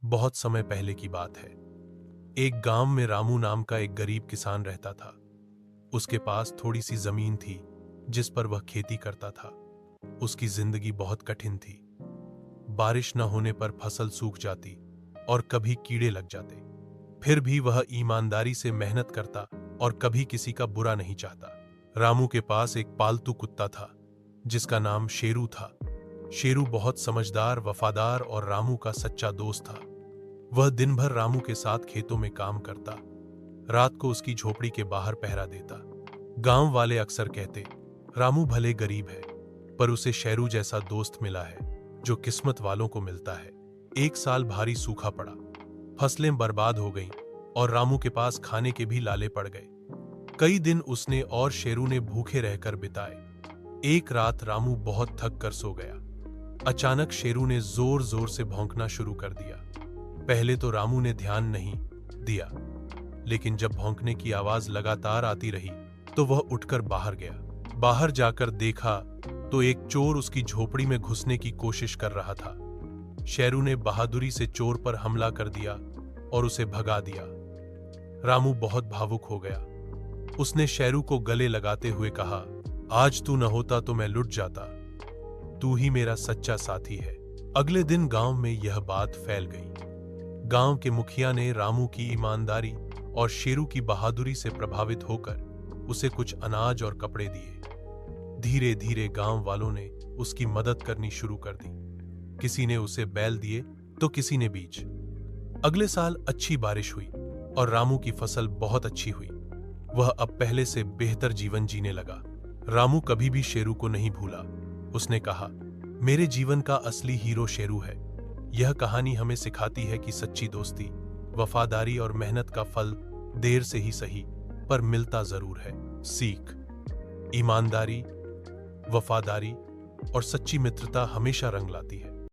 बहुत समय पहले की बात है। एक गांव में रामू नाम का एक गरीब किसान रहता था। उसके पास थोड़ी सी जमीन थी जिस पर वह खेती करता था। उसकी जिंदगी बहुत कठिन थी। बारिश न होने पर फसल सूख जाती और कभी कीड़े लग जाते। फिर भी वह ईमानदारी से मेहनत करता और कभी किसी का बुरा नहीं चाहता। रामू के पास एक पालतू कुत्ता था जिसका नाम शेरू था। शेरू बहुत समझदार, वफादार और रामू का सच्चा दोस्त था। वह दिन भर रामू के साथ खेतों में काम करता, रात को उसकी झोपड़ी के बाहर पहरा देता। गांव वाले अक्सर कहते, रामू भले गरीब है पर उसे शेरू जैसा दोस्त मिला है जो किस्मत वालों को मिलता है। एक साल भारी सूखा पड़ा, फसलें बर्बाद हो गईं और रामू के पास खाने के भी लाले पड़ गए। कई दिन उसने और शेरू ने भूखे रहकर बिताए। एक रात रामू बहुत थक कर सो गया। अचानक शेरू ने जोर जोर से भौंकना शुरू कर दिया। पहले तो रामू ने ध्यान नहीं दिया, लेकिन जब भौंकने की आवाज लगातार आती रही तो वह उठकर बाहर गया। बाहर जाकर देखा तो एक चोर उसकी झोपड़ी में घुसने की कोशिश कर रहा था। शेरू ने बहादुरी से चोर पर हमला कर दिया और उसे भगा दिया। रामू बहुत भावुक हो गया। उसने शेरू को गले लगाते हुए कहा, आज तू न होता तो मैं लुट जाता। तू ही मेरा सच्चा साथी है। अगले दिन गांव में यह बात फैल गई। गांव के मुखिया ने रामू की ईमानदारी और शेरू की बहादुरी से प्रभावित होकर उसे कुछ अनाज और कपड़े दिए। धीरे धीरे गांव वालों ने उसकी मदद करनी शुरू कर दी। किसी ने उसे बैल दिए तो किसी ने बीज। अगले साल अच्छी बारिश हुई और रामू की फसल बहुत अच्छी हुई। वह अब पहले से बेहतर जीवन जीने लगा। रामू कभी भी शेरू को नहीं भूला। उसने कहा, मेरे जीवन का असली हीरो शेरू है। यह कहानी हमें सिखाती है कि सच्ची दोस्ती, वफादारी और मेहनत का फल देर से ही सही पर मिलता जरूर है। सीख: ईमानदारी, वफादारी और सच्ची मित्रता हमेशा रंग लाती है।